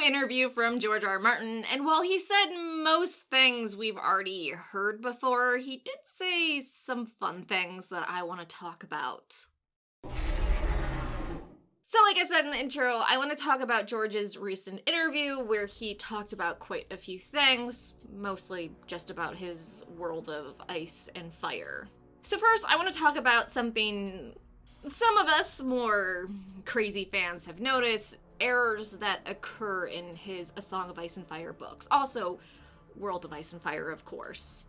new interview from George R. R. Martin, and while he said most things we've already heard before, he did say some fun things that I want to talk about. So like I said in the intro, I want to talk about George's recent interview where he talked about quite a few things, mostly just about his world of ice and fire. So first, I want to talk about something some of us more crazy fans have noticed, errors that occur in his A Song of Ice and Fire books. Also, World of Ice and Fire, of course.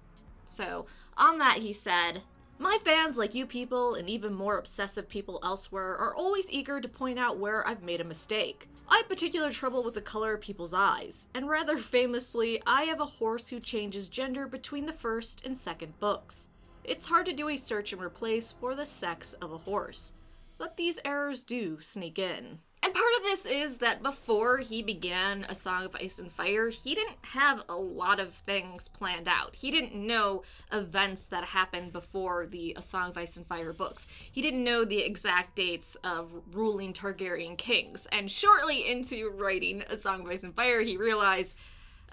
So, on that he said, "My fans, like you people and even more obsessive people elsewhere, are always eager to point out where I've made a mistake. I have particular trouble with the color of people's eyes, and rather famously, I have a horse who changes gender between the first and second books. It's hard to do a search and replace for the sex of a horse, but these errors do sneak in." And part of this is that before he began A Song of Ice and Fire, he didn't have a lot of things planned out. He didn't know events that happened before the A Song of Ice and Fire books. He didn't know the exact dates of ruling Targaryen kings. And shortly into writing A Song of Ice and Fire, he realized,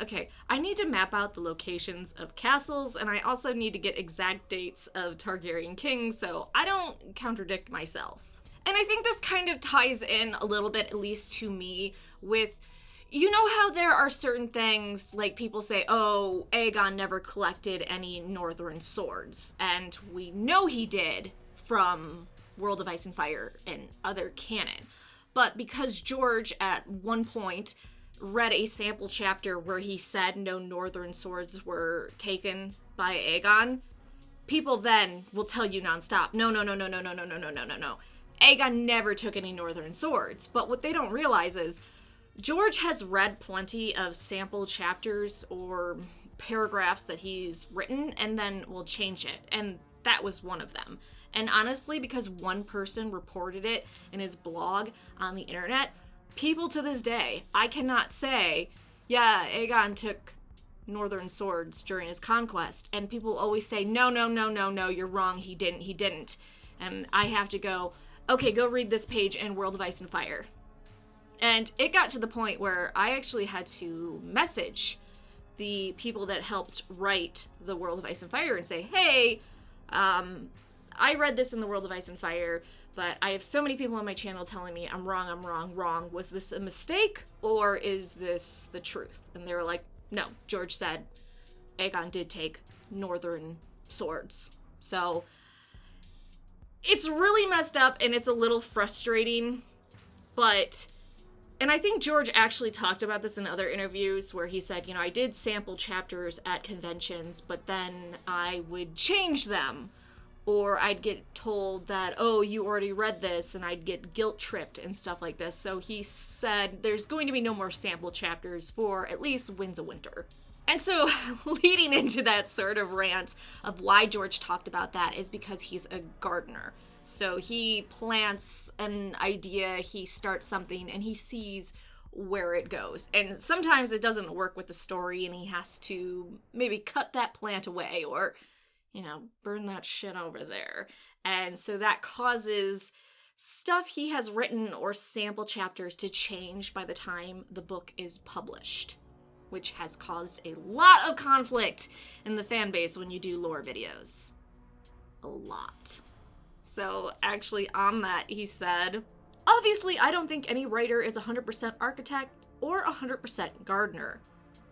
okay, I need to map out the locations of castles, and I also need to get exact dates of Targaryen kings so I don't contradict myself. And I think this kind of ties in a little bit, at least to me, with, you know how there are certain things, like people say, oh, Aegon never collected any northern swords, and we know he did from World of Ice and Fire and other canon. But because George, at one point, read a sample chapter where he said no northern swords were taken by Aegon, people then will tell you nonstop, no. Aegon never took any northern swords. But what they don't realize is George has read plenty of sample chapters or paragraphs that he's written and then will change it. And that was one of them. And honestly, because one person reported it in his blog on the internet, people to this day, I cannot say, yeah, Aegon took northern swords during his conquest. And people always say, no, you're wrong, he didn't. And I have to go, okay, go read this page in World of Ice and Fire. And it got to the point where I actually had to message the people that helped write the World of Ice and Fire and say, hey, I read this in the World of Ice and Fire, but I have so many people on my channel telling me I'm wrong. Was this a mistake or is this the truth? And they were like, no, George said Aegon did take northern swords. So it's really messed up and it's a little frustrating, and I think George actually talked about this in other interviews where he said, I did sample chapters at conventions, but then I would change them, or I'd get told that, oh, you already read this, and I'd get guilt-tripped and stuff like this. So he said there's going to be no more sample chapters for at least Winds of Winter. And so leading into that sort of rant of why George talked about that is because he's a gardener. So he plants an idea, he starts something, and he sees where it goes. And sometimes it doesn't work with the story, and he has to maybe cut that plant away or, burn that shit over there. And so that causes stuff he has written or sample chapters to change by the time the book is published, which has caused a lot of conflict in the fan base when you do lore videos. A lot. So actually on that, he said, obviously I don't think any writer is 100% architect or 100% gardener,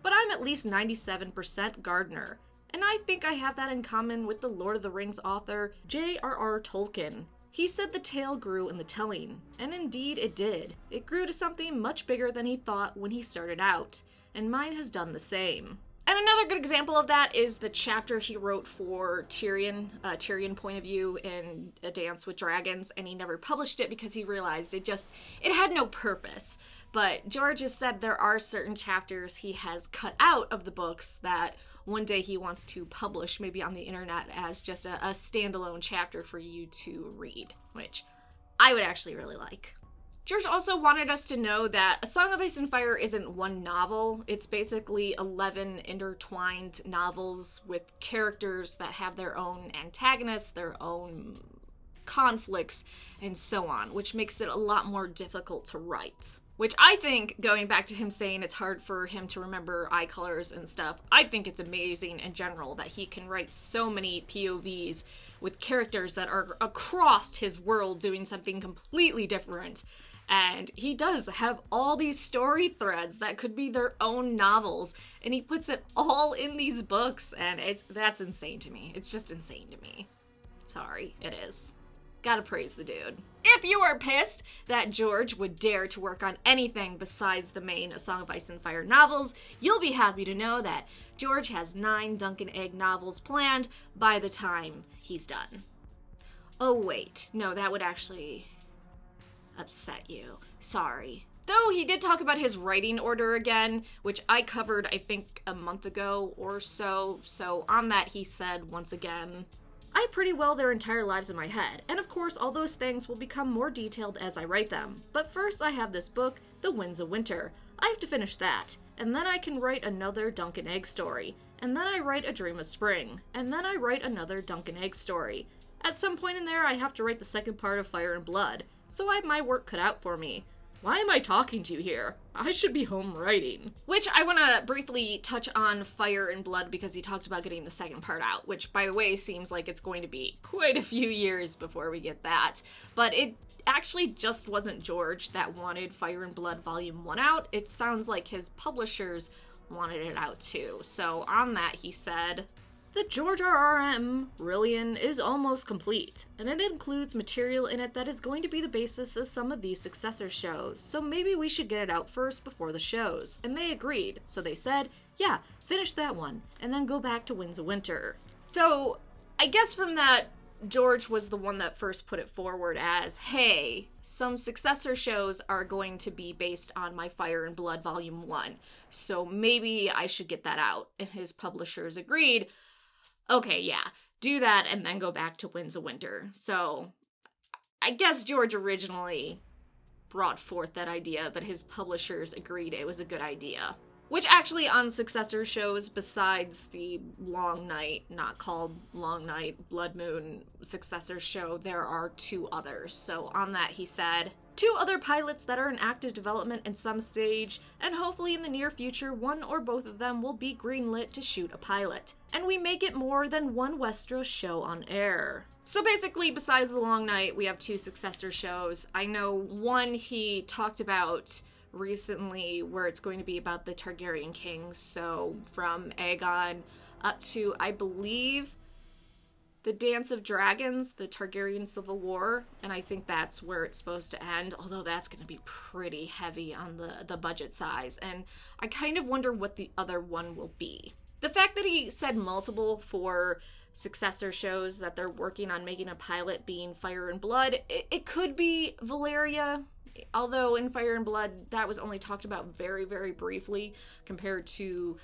but I'm at least 97% gardener, and I think I have that in common with the Lord of the Rings author J.R.R. Tolkien. He said the tale grew in the telling, and indeed it did. It grew to something much bigger than he thought when he started out, and mine has done the same. And another good example of that is the chapter he wrote for Tyrion point of view in A Dance with Dragons, and he never published it because he realized it had no purpose. But George has said there are certain chapters he has cut out of the books that one day he wants to publish maybe on the internet as just a standalone chapter for you to read, which I would actually really like. George also wanted us to know that A Song of Ice and Fire isn't one novel. It's basically 11 intertwined novels with characters that have their own antagonists, their own conflicts, and so on, which makes it a lot more difficult to write. Which I think, going back to him saying it's hard for him to remember eye colors and stuff, I think it's amazing in general that he can write so many POVs with characters that are across his world doing something completely different. And he does have all these story threads that could be their own novels, and he puts it all in these books, and that's insane to me. It's just insane to me. Sorry, it is. Gotta praise the dude. If you are pissed that George would dare to work on anything besides the main A Song of Ice and Fire novels, you'll be happy to know that George has 9 Duncan Egg novels planned by the time he's done. Oh wait, no, that would actually upset you. Sorry. Though he did talk about his writing order again, which I covered I think a month ago or so. So on that he said once again, I pretty well their entire lives in my head, and of course all those things will become more detailed as I write them. But first I have this book, The Winds of Winter. I have to finish that, and then I can write another Duncan Egg story, and then I write A Dream of Spring, and then I write another Duncan Egg story. At some point in there I have to write the second part of Fire and Blood, so I have my work cut out for me. Why am I talking to you here? I should be home writing. Which I want to briefly touch on Fire and Blood because he talked about getting the second part out, which by the way seems like it's going to be quite a few years before we get that. But it actually just wasn't George that wanted Fire and Blood Volume 1 out. It sounds like his publishers wanted it out too. So on that he said, the George R.R.M. Rillion is almost complete, and it includes material in it that is going to be the basis of some of these successor shows, so maybe we should get it out first before the shows. And they agreed, so they said, yeah, finish that one, and then go back to Winds of Winter. So, I guess from that, George was the one that first put it forward as, hey, some successor shows are going to be based on my Fire and Blood Volume 1, so maybe I should get that out. And his publishers agreed, okay, yeah, do that and then go back to Winds of Winter. So I guess George originally brought forth that idea, but his publishers agreed it was a good idea. Which actually on successor shows besides the Long Night, not called Long Night, Blood Moon successor show, there are 2 others. So on that he said, 2 other pilots that are in active development in some stage, and hopefully in the near future one or both of them will be greenlit to shoot a pilot. And we may get more than one Westeros show on air. So basically, besides The Long Night, we have 2 successor shows. I know one he talked about recently where it's going to be about the Targaryen kings, so from Aegon up to, I believe, the Dance of Dragons, the Targaryen Civil War, and I think that's where it's supposed to end, although that's going to be pretty heavy on the budget size, and I kind of wonder what the other one will be. The fact that he said multiple for successor shows that they're working on making a pilot being Fire and Blood, it could be Valyria, although in Fire and Blood that was only talked about very, very briefly compared to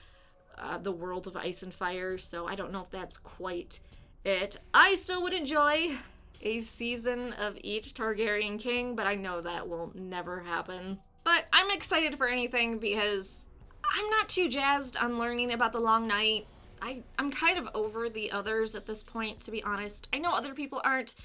the World of Ice and Fire, so I don't know if that's quite it. I still would enjoy a season of each Targaryen king, but I know that will never happen. But I'm excited for anything because I'm not too jazzed on learning about the Long Night. I'm kind of over the others at this point, to be honest. I know other people aren't,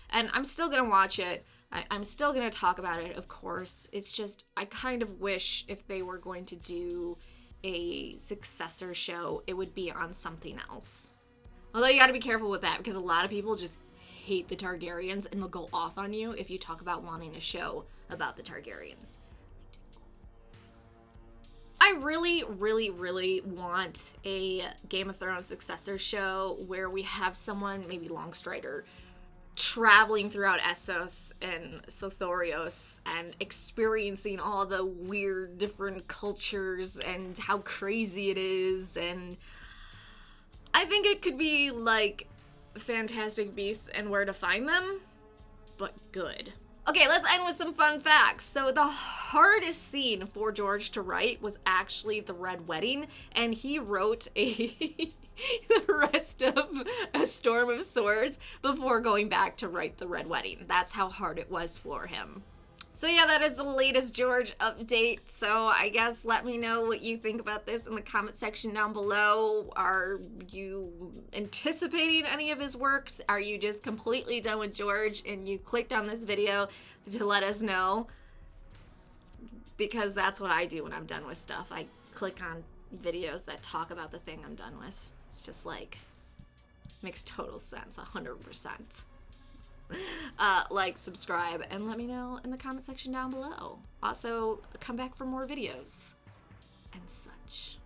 and I'm still gonna watch it. I'm still gonna talk about it, of course. It's just, I kind of wish if they were going to do a successor show, it would be on something else. Although you gotta be careful with that, because a lot of people just hate the Targaryens, and they'll go off on you if you talk about wanting a show about the Targaryens. I really, really, really want a Game of Thrones successor show where we have someone, maybe Longstrider, traveling throughout Essos and Sothorios and experiencing all the weird different cultures and how crazy it is, and I think it could be like Fantastic Beasts and Where to Find Them, but good. Okay, let's end with some fun facts. So the hardest scene for George to write was actually the Red Wedding, and he wrote the rest of A Storm of Swords before going back to write the Red Wedding. That's how hard it was for him. So yeah, that is the latest George update. So I guess let me know what you think about this in the comment section down below. Are you anticipating any of his works? Are you just completely done with George and you clicked on this video to let us know? because that's what I do when I'm done with stuff. I click on videos that talk about the thing I'm done with. It's just like, makes total sense, 100%. Like, subscribe, and let me know in the comment section down below. Also, come back for more videos and such.